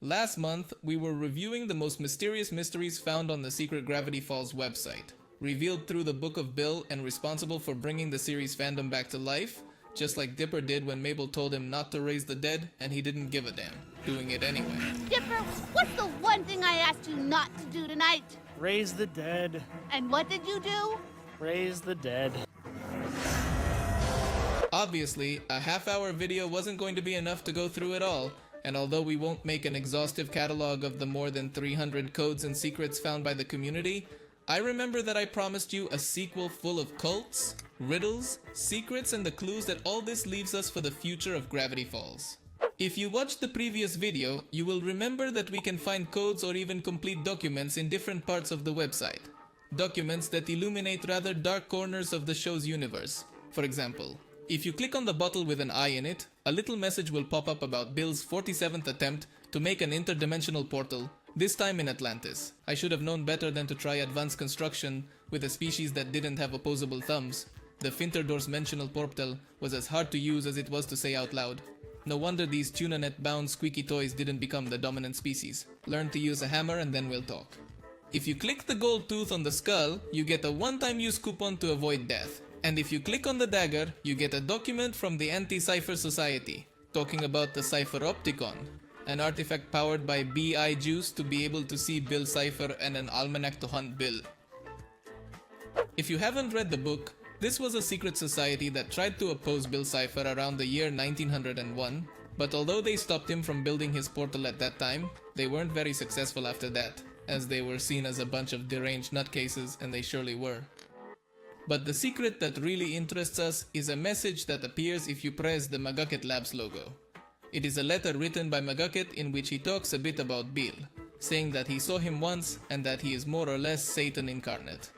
Last month, we were reviewing the most mysterious mysteries found on the Secret Gravity Falls website, revealed through the Book of Bill and responsible for bringing the series fandom back to life, just like Dipper did when Mabel told him not to raise the dead and he didn't give a damn, doing it anyway. Dipper, what's the one thing I asked you not to do tonight? Raise the dead. And what did you do? Raise the dead. Obviously, a half-hour video wasn't going to be enough to go through it all, and although we won't make an exhaustive catalog of the more than 300 codes and secrets found by the community, I remember that I promised you a sequel full of cults, riddles, secrets, and the clues that all this leaves us for the future of Gravity Falls. If you watched the previous video, you will remember that we can find codes or even complete documents in different parts of the website. Documents that illuminate rather dark corners of the show's universe. For example, if you click on the bottle with an eye in it, a little message will pop up about Bill's 47th attempt to make an interdimensional portal, this time in Atlantis. I should have known better than to try advanced construction with a species that didn't have opposable thumbs. The Finterdorsmensional portal was as hard to use as it was to say out loud. No wonder these TunaNet-bound squeaky toys didn't become the dominant species. Learn to use a hammer and then we'll talk. If you click the gold tooth on the skull, you get a one-time use coupon to avoid death. And if you click on the dagger, you get a document from the Anti-Cipher Society, talking about the Cypheropticon, an artifact powered by BI juice to be able to see Bill Cipher and an almanac to hunt Bill. If you haven't read the book, this was a secret society that tried to oppose Bill Cipher around the year 1901, but although they stopped him from building his portal at that time, they weren't very successful after that, as they were seen as a bunch of deranged nutcases, and they surely were. But the secret that really interests us is a message that appears if you press the Magaket Labs logo. It is a letter written by Magaket in which he talks a bit about Bill, saying that he saw him once and that he is more or less Satan incarnate.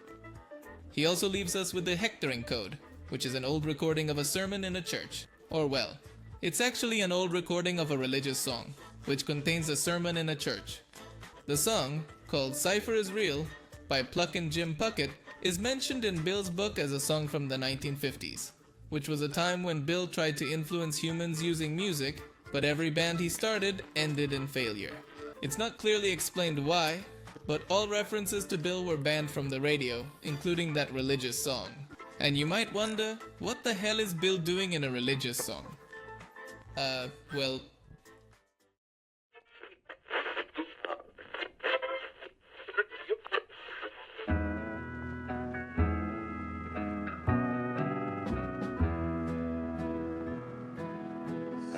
He also leaves us with the hectoring code, which is an old recording of a sermon in a church. Or well, it's actually an old recording of a religious song, which contains a sermon in a church. The song, called Cipher is Real, by Pluckin' Jim Puckett, is mentioned in Bill's book as a song from the 1950s, which was a time when Bill tried to influence humans using music, but every band he started ended in failure. It's not clearly explained why, but all references to Bill were banned from the radio, including that religious song. And you might wonder, what the hell is Bill doing in a religious song? Well...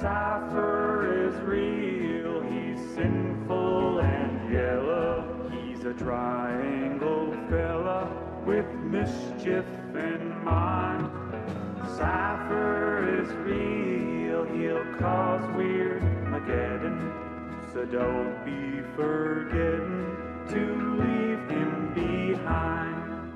Cipher is real, he's sinful and yellow. He's a triangle fella with mischief in mind. Cipher is real, he'll cause weird Mageddon. So don't be forgetting to leave him behind.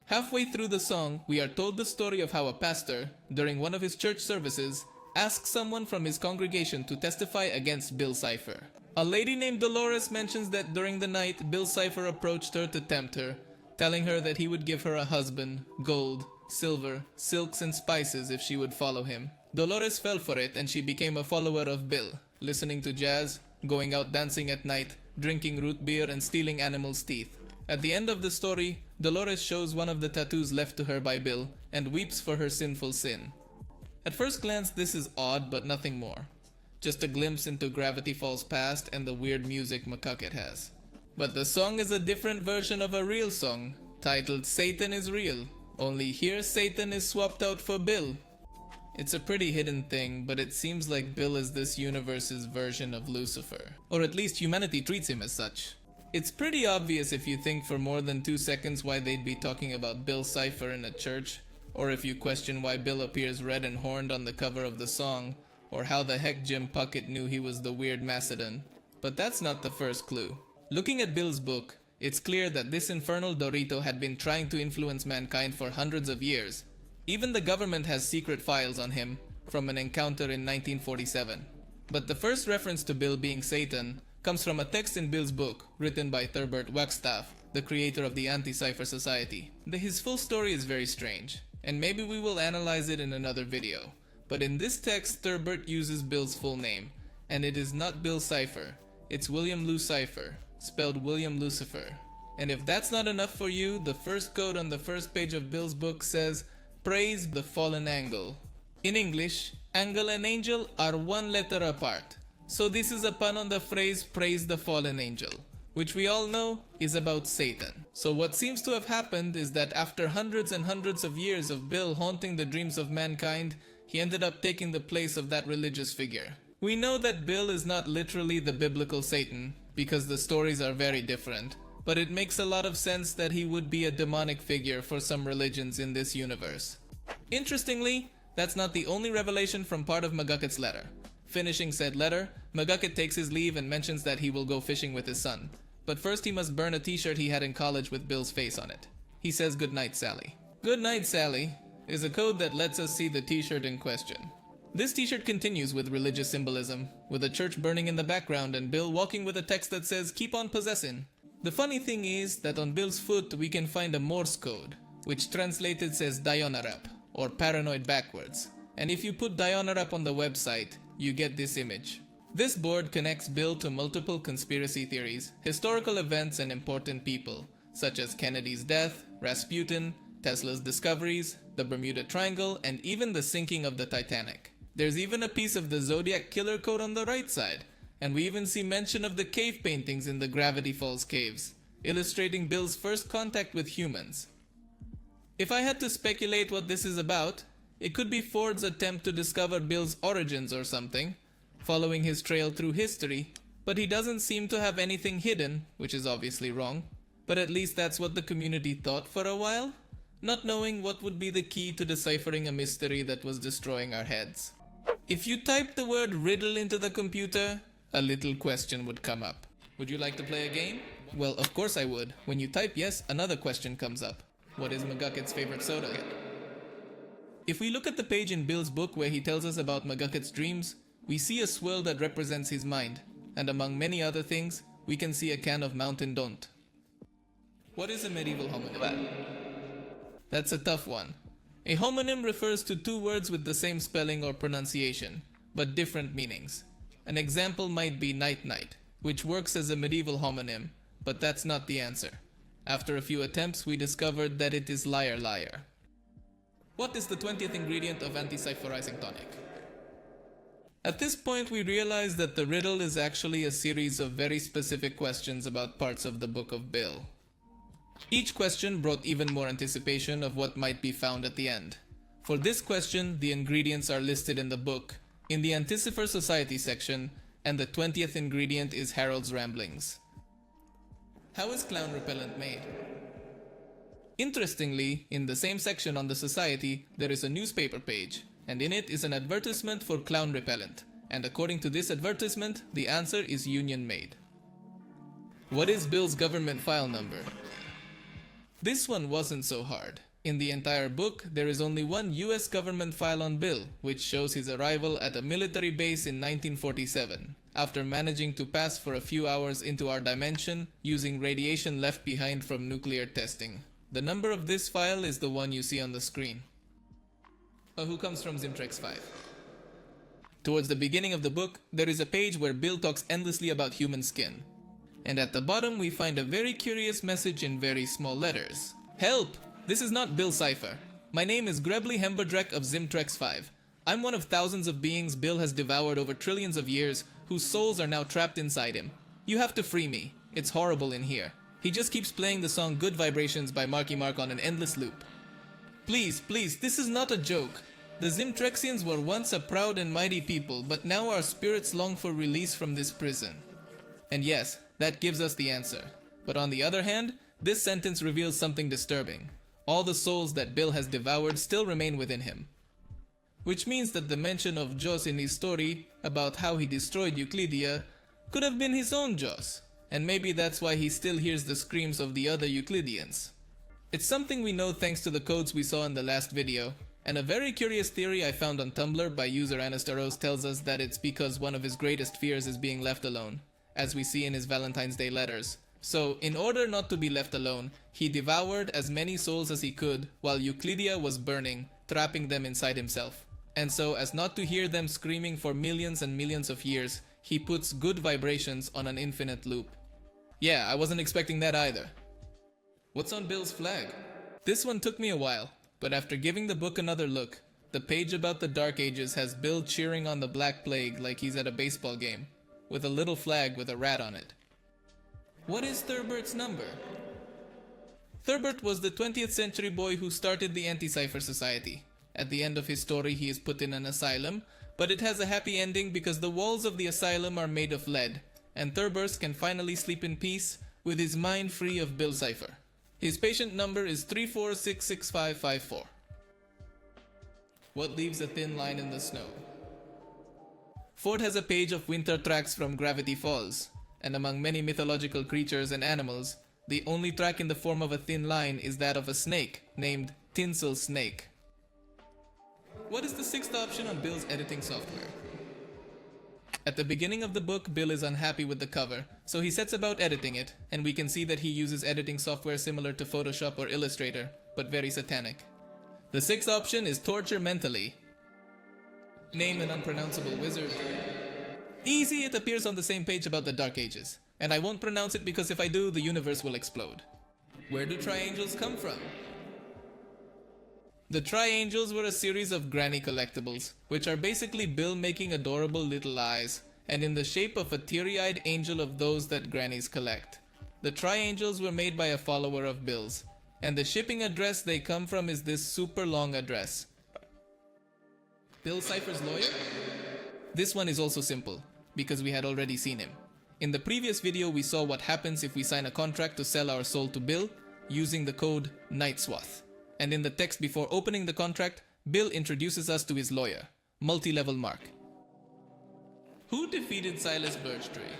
Halfway through the song, we are told the story of how a pastor, during one of his church services, asked someone from his congregation to testify against Bill Cipher. A lady named Dolores mentions that during the night, Bill Cipher approached her to tempt her, telling her that he would give her a husband, gold, silver, silks, and spices if she would follow him. Dolores fell for it and she became a follower of Bill, listening to jazz, going out dancing at night, drinking root beer, and stealing animals' teeth. At the end of the story, Dolores shows one of the tattoos left to her by Bill and weeps for her sinful sin. At first glance, this is odd, but nothing more. Just a glimpse into Gravity Falls' past and the weird music Magaket has. But the song is a different version of a real song, titled Satan is Real, only here Satan is swapped out for Bill. It's a pretty hidden thing, but it seems like Bill is this universe's version of Lucifer. Or at least humanity treats him as such. It's pretty obvious if you think for more than 2 seconds why they'd be talking about Bill Cipher in a church, or if you question why Bill appears red and horned on the cover of the song, or how the heck Jim Puckett knew he was the weird Macedon. But that's not the first clue. Looking at Bill's book, it's clear that this infernal Dorito had been trying to influence mankind for hundreds of years. Even the government has secret files on him from an encounter in 1947. But the first reference to Bill being Satan comes from a text in Bill's book written by Thurbert Wagstaff, the creator of the Anti-Cipher Society. His full story is very strange, and maybe we will analyze it in another video. But in this text, Thurbert uses Bill's full name, and it is not Bill Cipher. it's William Lucifer, spelled William Lucifer. And if that's not enough for you, the first code on the first page of Bill's book says, "Praise the fallen angel." In English, angle and angel are one letter apart. So this is a pun on the phrase "praise the fallen angel," which we all know is about Satan. So what seems to have happened is that after hundreds and hundreds of years of Bill haunting the dreams of mankind, he ended up taking the place of that religious figure. We know that Bill is not literally the biblical Satan, because the stories are very different, but it makes a lot of sense that he would be a demonic figure for some religions in this universe. Interestingly, that's not the only revelation from part of McGucket's letter. Finishing said letter, McGucket takes his leave and mentions that he will go fishing with his son. But first he must burn a t-shirt he had in college with Bill's face on it. He says "Good night, Sally." "Good night, Sally" is a code that lets us see the t-shirt in question. This t-shirt continues with religious symbolism, with a church burning in the background and Bill walking with a text that says "Keep on possessing." The funny thing is that on Bill's foot we can find a Morse code, which translated says Dionarap, or paranoid backwards. And if you put Dionarap on the website, you get this image. This board connects Bill to multiple conspiracy theories, historical events, and important people, such as Kennedy's death, Rasputin, Tesla's discoveries, the Bermuda Triangle, and even the sinking of the Titanic. There's even a piece of the Zodiac Killer code on the right side, and we even see mention of the cave paintings in the Gravity Falls caves, illustrating Bill's first contact with humans. If I had to speculate what this is about, it could be Ford's attempt to discover Bill's origins or something, following his trail through history, but he doesn't seem to have anything hidden, which is obviously wrong. But at least that's what the community thought for a while, not knowing what would be the key to deciphering a mystery that was destroying our heads. If you type the word riddle into the computer, a little question would come up. Would you like to play a game? Well, of course I would. When you type yes, another question comes up. What is McGucket's favorite soda? If we look at the page in Bill's book where he tells us about McGucket's dreams, we see a swirl that represents his mind, and among many other things, we can see a can of Mountain Don't. What is a medieval homonym? That's a tough one. A homonym refers to two words with the same spelling or pronunciation, but different meanings. An example might be night-night, which works as a medieval homonym, but that's not the answer. After a few attempts, we discovered that it is liar-liar. What is the 20th ingredient of anti-cipherizing tonic? At this point, we realize that the riddle is actually a series of very specific questions about parts of the Book of Bill. Each question brought even more anticipation of what might be found at the end. For this question, the ingredients are listed in the book, in the Anticypher Society section, and the 20th ingredient is Harold's Ramblings. How is clown repellent made? Interestingly, in the same section on the Society, there is a newspaper page, and in it is an advertisement for clown repellent, and according to this advertisement, the answer is Union Made. What is Bill's government file number? This one wasn't so hard. In the entire book, there is only one US government file on Bill, which shows his arrival at a military base in 1947, after managing to pass for a few hours into our dimension using radiation left behind from nuclear testing. The number of this file is the one you see on the screen. Who comes from Zimtrex 5? Towards the beginning of the book, there is a page where Bill talks endlessly about human skin. And at the bottom we find a very curious message in very small letters. Help! This is not Bill Cipher. My name is Grebly Hemberdrek of Zimtrex 5. I'm one of thousands of beings Bill has devoured over trillions of years, whose souls are now trapped inside him. You have to free me. It's horrible in here. He just keeps playing the song Good Vibrations by Marky Mark on an endless loop. Please, this is not a joke. The Zimtrexians were once a proud and mighty people, but now our spirits long for release from this prison. And yes, that gives us the answer. But on the other hand, this sentence reveals something disturbing. All the souls that Bill has devoured still remain within him. Which means that the mention of Joss in his story about how he destroyed Euclidia could have been his own Joss. And maybe that's why he still hears the screams of the other Euclideans. It's something we know thanks to the codes we saw in the last video. And a very curious theory I found on Tumblr by user Anastaros tells us that it's because one of his greatest fears is being left alone, as we see in his Valentine's Day letters. So, in order not to be left alone, he devoured as many souls as he could while Euclidia was burning, trapping them inside himself. And so, as not to hear them screaming for millions and millions of years, he puts good vibrations on an infinite loop. Yeah, I wasn't expecting that either. What's on Bill's flag? This one took me a while, but after giving the book another look, the page about the Dark Ages has Bill cheering on the Black Plague like he's at a baseball game, with a little flag with a rat on it. What is Thurbert's number? Thurbert was the 20th century boy who started the Anti-Cipher Society. At the end of his story, he is put in an asylum, but it has a happy ending because the walls of the asylum are made of lead, and Thurbert can finally sleep in peace with his mind free of Bill Cipher. His patient number is 3466554. What leaves a thin line in the snow? Ford has a page of winter tracks from Gravity Falls, and among many mythological creatures and animals, the only track in the form of a thin line is that of a snake named Tinsel Snake. What is the sixth option on Bill's editing software? At the beginning of the book, Bill is unhappy with the cover, so he sets about editing it, and we can see that he uses editing software similar to Photoshop or Illustrator, but very satanic. The sixth option is torture mentally. Name an unpronounceable wizard. Easy, it appears on the same page about the Dark Ages, and I won't pronounce it because if I do, the universe will explode. Where do triangles come from? The Triangles were a series of granny collectibles, which are basically Bill making adorable little eyes, and in the shape of a teary-eyed angel of those that grannies collect. The Triangles were made by a follower of Bill's, and the shipping address they come from is this super long address. Bill Cipher's lawyer? This one is also simple, because we had already seen him. In the previous video we saw what happens if we sign a contract to sell our soul to Bill using the code NIGHTSWATH. And in the text before opening the contract, Bill introduces us to his lawyer, Multi-Level Mark. Who defeated Silas Birchtree?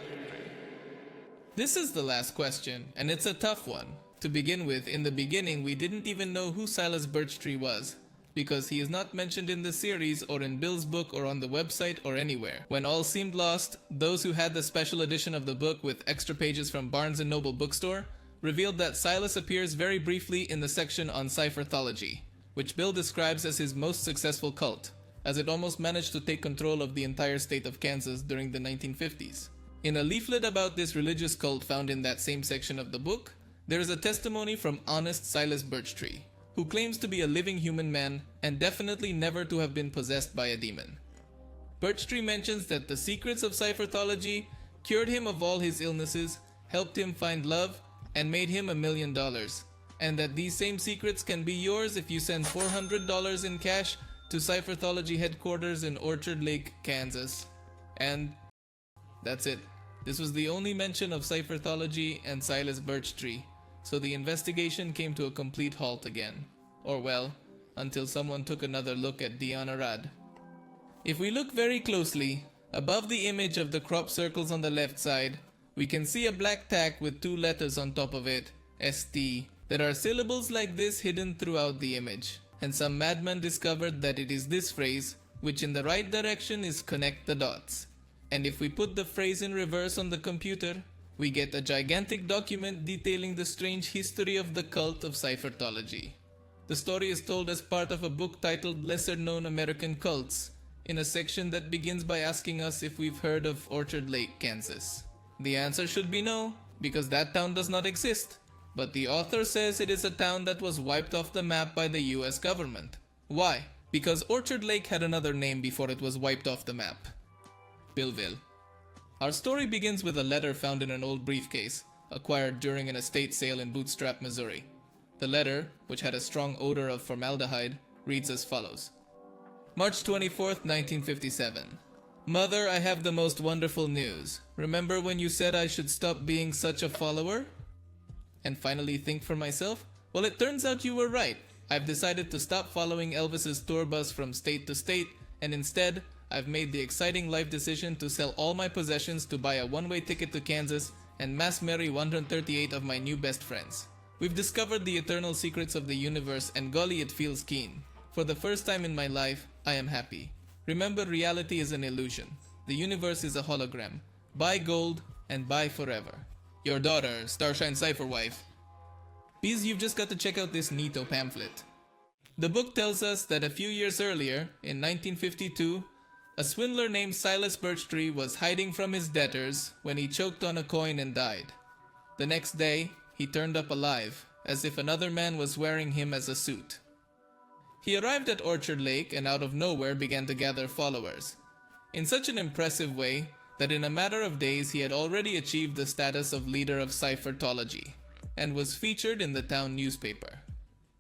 This is the last question, and it's a tough one. To begin with, in the beginning we didn't even know who Silas Birchtree was, because he is not mentioned in the series or in Bill's book or on the website or anywhere. When all seemed lost, those who had the special edition of the book with extra pages from Barnes & Noble bookstore revealed that Silas appears very briefly in the section on Cipherthology, which Bill describes as his most successful cult, as it almost managed to take control of the entire state of Kansas during the 1950s. In a leaflet about this religious cult found in that same section of the book, there is a testimony from honest Silas Birchtree, who claims to be a living human man and definitely never to have been possessed by a demon. Birchtree mentions that the secrets of Cipherthology cured him of all his illnesses, helped him find love, and made him $1 million, and that these same secrets can be yours if you send $400 in cash to Cipherthology headquarters in Orchard Lake, Kansas. And that's it. This was the only mention of Cipherthology and Silas Birchtree, so the investigation came to a complete halt again. Or well, until someone took another look at Dion Arad. If we look very closely, above the image of the crop circles on the left side, we can see a black tack with 2 letters on top of it, ST. There are syllables like this hidden throughout the image, and some madman discovered that it is this phrase, which in the right direction is connect the dots. And if we put the phrase in reverse on the computer, we get a gigantic document detailing the strange history of the cult of Cipherthology. The story is told as part of a book titled Lesser Known American Cults, in a section that begins by asking us if we've heard of Orchard Lake, Kansas. The answer should be no, because that town does not exist. But the author says it is a town that was wiped off the map by the US government. Why? Because Orchard Lake had another name before it was wiped off the map. Billville. Our story begins with a letter found in an old briefcase, acquired during an estate sale in Bootstrap, Missouri. The letter, which had a strong odor of formaldehyde, reads as follows. March 24th, 1957. Mother, I have the most wonderful news. Remember when you said I should stop being such a follower? And finally think for myself? Well, it turns out you were right. I've decided to stop following Elvis's tour bus from state to state, and instead, I've made the exciting life decision to sell all my possessions to buy a one-way ticket to Kansas and mass marry 138 of my new best friends. We've discovered the eternal secrets of the universe, and golly, it feels keen. For the first time in my life, I am happy. Remember, reality is an illusion. The universe is a hologram. Buy gold and buy forever. Your daughter, Starshine Cypherwife. Bees, you've just got to check out this neato pamphlet. The book tells us that a few years earlier, in 1952, A swindler named Silas Birchtree was hiding from his debtors when he choked on a coin and died. The next day, he turned up alive, as if another man was wearing him as a suit. He arrived at Orchard Lake and out of nowhere began to gather followers, in such an impressive way that in a matter of days he had already achieved the status of leader of Cyphertology, and was featured in the town newspaper.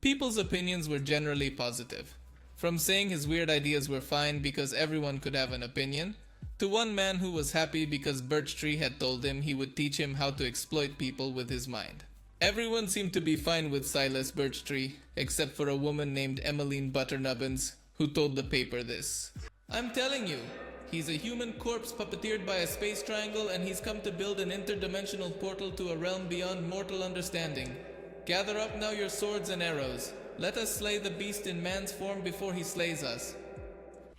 People's opinions were generally positive, from saying his weird ideas were fine because everyone could have an opinion, to one man who was happy because Birchtree had told him he would teach him how to exploit people with his mind. Everyone seemed to be fine with Silas Birchtree, except for a woman named Emmeline Butternubbins, who told the paper this. "I'm telling you, he's a human corpse puppeteered by a space triangle, and he's come to build an interdimensional portal to a realm beyond mortal understanding. Gather up now your swords and arrows. Let us slay the beast in man's form before he slays us."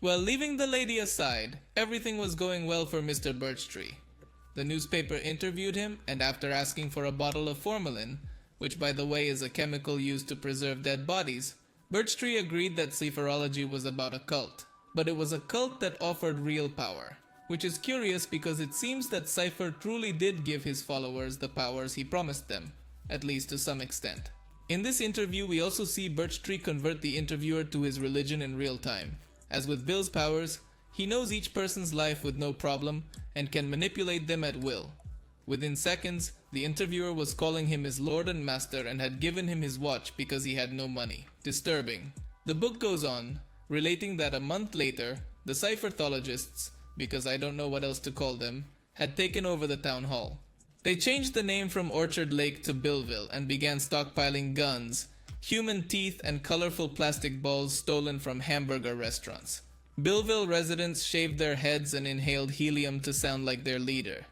Well, leaving the lady aside, everything was going well for Mr. Birchtree. The newspaper interviewed him, and after asking for a bottle of formalin, which by the way is a chemical used to preserve dead bodies, Birchtree agreed that Cypherology was about a cult. But it was a cult that offered real power, which is curious because it seems that Cypher truly did give his followers the powers he promised them, at least to some extent. In this interview, we also see Birchtree convert the interviewer to his religion in real time. As with Bill's powers, he knows each person's life with no problem and can manipulate them at will. Within seconds, the interviewer was calling him his lord and master and had given him his watch because he had no money. Disturbing. The book goes on, relating that a month later, the Cypherthologists, because I don't know what else to call them, had taken over the town hall. They changed the name from Orchard Lake to Billville and began stockpiling guns, human teeth, and colorful plastic balls stolen from hamburger restaurants. Billville residents shaved their heads and inhaled helium to sound like their leader.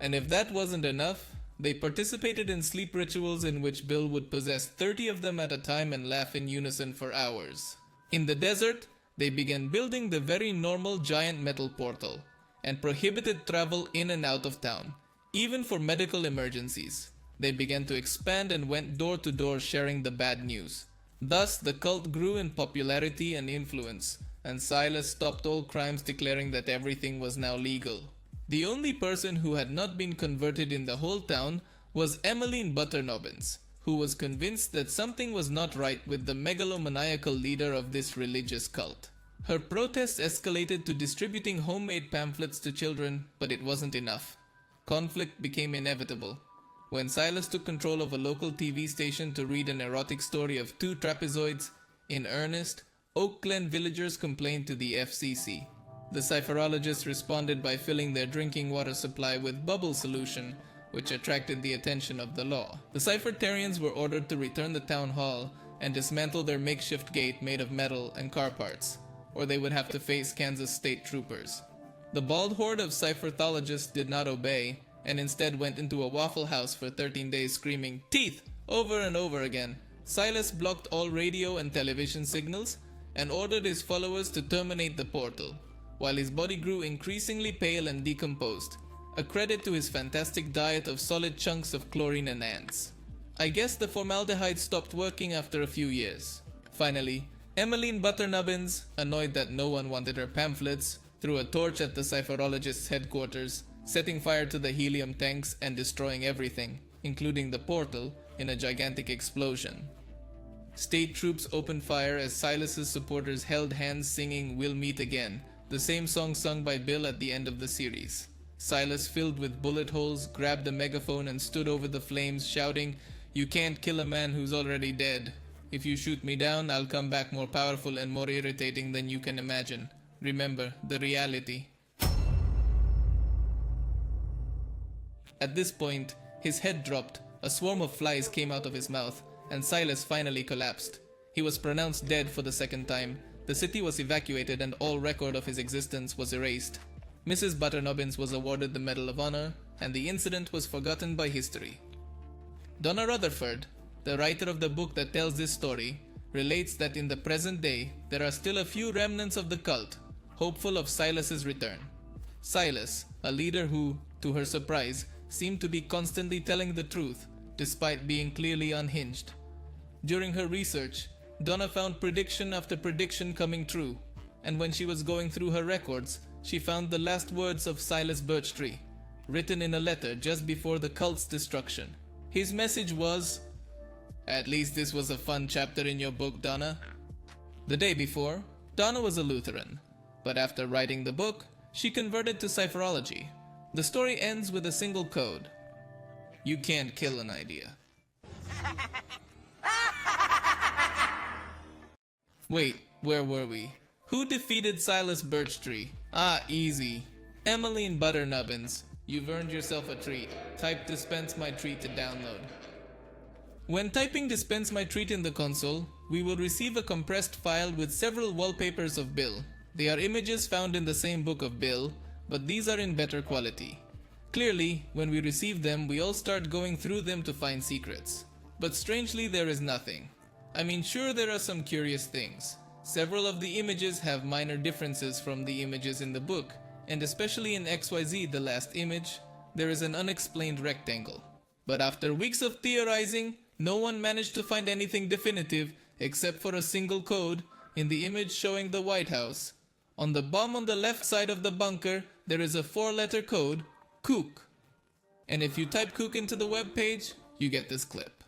And if that wasn't enough, they participated in sleep rituals in which Bill would possess 30 of them at a time and laugh in unison for hours. In the desert, they began building the very normal giant metal portal, and prohibited travel in and out of town, even for medical emergencies. They began to expand and went door to door sharing the bad news. Thus, the cult grew in popularity and influence, and Silas stopped all crimes, declaring that everything was now legal. The only person who had not been converted in the whole town was Emmeline Butternubbins, who was convinced that something was not right with the megalomaniacal leader of this religious cult. Her protests escalated to distributing homemade pamphlets to children, but it wasn't enough. Conflict became inevitable. When Silas took control of a local TV station to read an erotic story of two trapezoids, in earnest, Oak Glen villagers complained to the FCC. The Cypherologists responded by filling their drinking water supply with bubble solution, which attracted the attention of the law. The Cyphertarians were ordered to return the town hall and dismantle their makeshift gate made of metal and car parts, or they would have to face Kansas state troopers. The bald horde of Cypherthologists did not obey, and instead went into a Waffle House for 13 days screaming, "Teeth!" over and over again. Silas blocked all radio and television signals and ordered his followers to terminate the portal, while his body grew increasingly pale and decomposed, a credit to his fantastic diet of solid chunks of chlorine and ants. I guess the formaldehyde stopped working after a few years. Finally, Emmeline Butternubbins, annoyed that no one wanted her pamphlets, threw a torch at the Cypherologists' headquarters, setting fire to the helium tanks and destroying everything, including the portal, in a gigantic explosion. State troops opened fire as Silas's supporters held hands singing "We'll Meet Again," the same song sung by Bill at the end of the series. Silas, filled with bullet holes, grabbed a megaphone and stood over the flames shouting, "You can't kill a man who's already dead. If you shoot me down, I'll come back more powerful and more irritating than you can imagine. Remember, the reality." At this point, his head dropped, a swarm of flies came out of his mouth, and Silas finally collapsed. He was pronounced dead for the second time. The city was evacuated and all record of his existence was erased. Mrs. Butternubbins was awarded the Medal of Honor, and the incident was forgotten by history. Donna Rutherford, the writer of the book that tells this story, relates that in the present day, there are still a few remnants of the cult, hopeful of Silas's return. Silas, a leader who, to her surprise, seemed to be constantly telling the truth, despite being clearly unhinged. During her research, Donna found prediction after prediction coming true. and when she was going through her records, she found the last words of Silas Birchtree, written in a letter just before the cult's destruction. His message was, "At least this was a fun chapter in your book, Donna." The day before, Donna was a Lutheran, but after writing the book, she converted to cipherology. The story ends with a single code. You can't kill an idea. Wait, where were we? Who defeated Silas Birchtree? Ah, easy. Emmeline Butternubbins. You've earned yourself a treat. Type dispense my treat to download. When typing dispense my treat in the console, we will receive a compressed file with several wallpapers of Bill. They are images found in the same book of Bill, but these are in better quality. Clearly, when we receive them, we all start going through them to find secrets. But strangely, there is nothing. I mean, sure, there are some curious things. Several of the images have minor differences from the images in the book, and especially in XYZ, the last image, there is an unexplained rectangle. But after weeks of theorizing, no one managed to find anything definitive except for a single code in the image showing the White House. On the bomb on the left side of the bunker, there is a 4-letter code, Kook. And if you type Kook into the web page, you get this clip.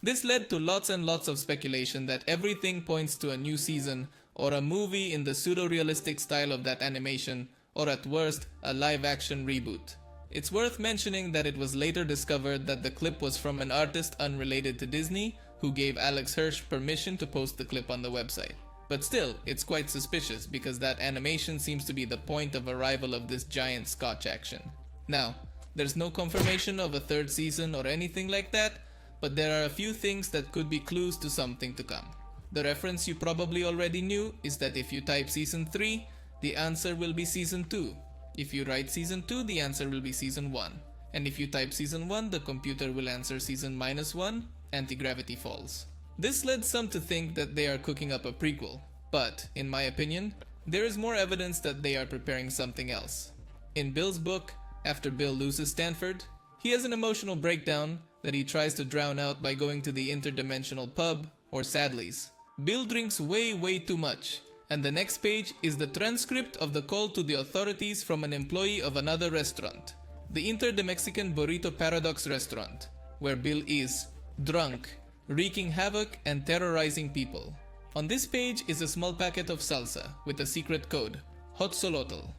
This led to lots and lots of speculation that everything points to a new season or a movie in the pseudo-realistic style of that animation, or at worst, a live-action reboot. It's worth mentioning that it was later discovered that the clip was from an artist unrelated to Disney who gave Alex Hirsch permission to post the clip on the website. But still, it's quite suspicious because that animation seems to be the point of arrival of this giant Scotch action. Now, there's no confirmation of a third season or anything like that, but there are a few things that could be clues to something to come. The reference you probably already knew is that if you type Season 3, the answer will be Season 2. If you write Season 2, the answer will be Season 1. And if you type Season 1, the computer will answer Season -1, Anti-Gravity Falls. This led some to think that they are cooking up a prequel, but, in my opinion, there is more evidence that they are preparing something else. In Bill's book, after Bill loses Stanford, he has an emotional breakdown that he tries to drown out by going to the interdimensional pub, or Sadley's. Bill drinks way too much, and the next page is the transcript of the call to the authorities from an employee of another restaurant, the Inter-Mexican Burrito Paradox restaurant, where Bill is drunk, wreaking havoc and terrorizing people. On this page is a small packet of salsa with a secret code, Hot Solotl.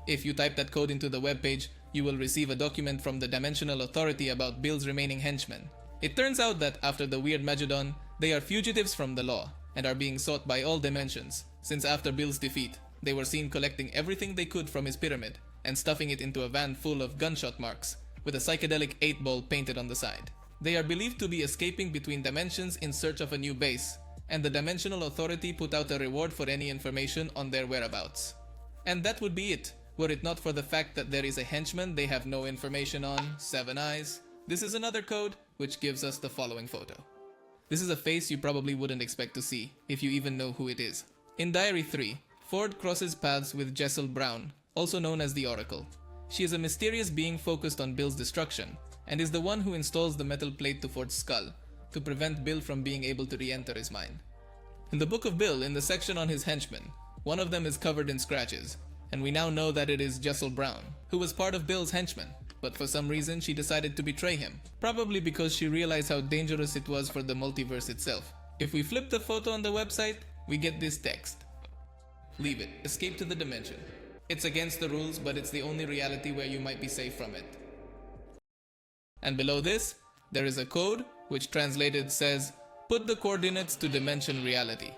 If you type that code into the webpage, you will receive a document from the Dimensional Authority about Bill's remaining henchmen. It turns out that after the Weird Magedon, they are fugitives from the law and are being sought by all dimensions, since after Bill's defeat, they were seen collecting everything they could from his pyramid and stuffing it into a van full of gunshot marks with a psychedelic 8-ball painted on the side. They are believed to be escaping between dimensions in search of a new base, and the Dimensional Authority put out a reward for any information on their whereabouts. And that would be it, were it not for the fact that there is a henchman they have no information on, Seven Eyes. This is another code, which gives us the following photo. This is a face you probably wouldn't expect to see, if you even know who it is. In Diary 3, Ford crosses paths with Jessel Brown, also known as the Oracle. She is a mysterious being focused on Bill's destruction, and is the one who installs the metal plate to Ford's skull, to prevent Bill from being able to re-enter his mind. In the Book of Bill, in the section on his henchmen, one of them is covered in scratches, and we now know that it is Jessel Brown, who was part of Bill's henchmen, but for some reason she decided to betray him, probably because she realized how dangerous it was for the multiverse itself. If we flip the photo on the website, we get this text. Leave it. Escape to the dimension. It's against the rules, but it's the only reality where you might be safe from it. And below this, there is a code, which translated says, put the coordinates to dimension reality.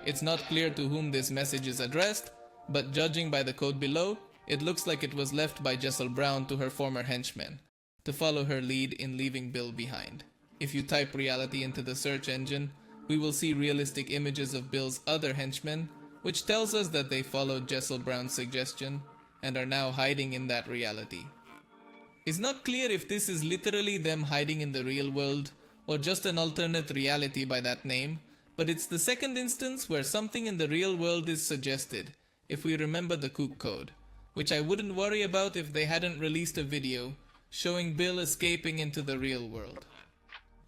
It's not clear to whom this message is addressed, but judging by the code below, it looks like it was left by Jessel Brown to her former henchmen, to follow her lead in leaving Bill behind. If you type reality into the search engine, we will see realistic images of Bill's other henchmen, which tells us that they followed Jessel Brown's suggestion and are now hiding in that reality. It's not clear if this is literally them hiding in the real world or just an alternate reality by that name, but it's the second instance where something in the real world is suggested, if we remember the Kook code, which I wouldn't worry about if they hadn't released a video showing Bill escaping into the real world.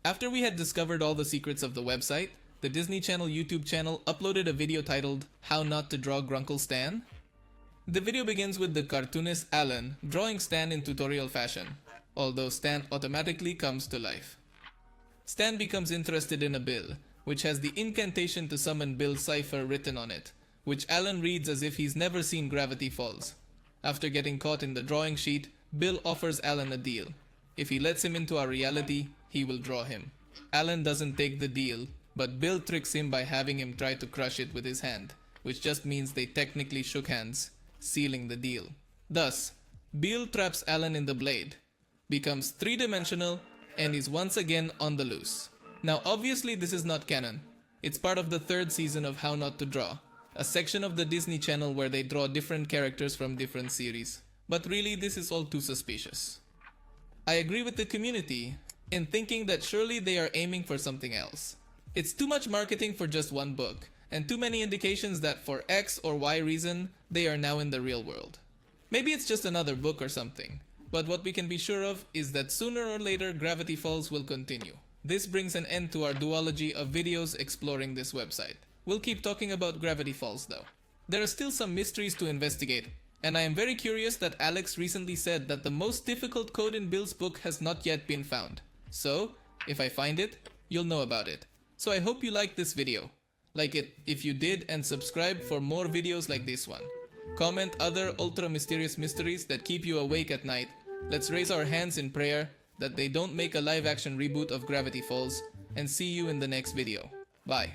After we had discovered all the secrets of the website, the Disney Channel YouTube channel uploaded a video titled How Not to Draw Grunkle Stan. The video begins with the cartoonist Alan drawing Stan in tutorial fashion, although Stan automatically comes to life. Stan becomes interested in a bill, which has the incantation to summon Bill's cipher written on it, which Alan reads as if he's never seen Gravity Falls. After getting caught in the drawing sheet, Bill offers Alan a deal. If he lets him into our reality, he will draw him. Alan doesn't take the deal, but Bill tricks him by having him try to crush it with his hand, which just means they technically shook hands, sealing the deal. Thus, Bill traps Alan in the blade, becomes three-dimensional, and is once again on the loose. Now obviously this is not canon. It's part of the third season of How Not to Draw, a section of the Disney Channel where they draw different characters from different series. But really this is all too suspicious. I agree with the community in thinking that surely they are aiming for something else. It's too much marketing for just one book, and too many indications that for X or Y reason, they are now in the real world. Maybe it's just another book or something, but what we can be sure of is that sooner or later Gravity Falls will continue. This brings an end to our duology of videos exploring this website. We'll keep talking about Gravity Falls though. There are still some mysteries to investigate, and I am very curious that Alex recently said that the most difficult code in Bill's book has not yet been found. So, if I find it, you'll know about it. So I hope you liked this video. Like it if you did, and subscribe for more videos like this one. Comment other ultra mysterious mysteries that keep you awake at night. Let's raise our hands in prayer that they don't make a live action reboot of Gravity Falls, and see you in the next video. Bye.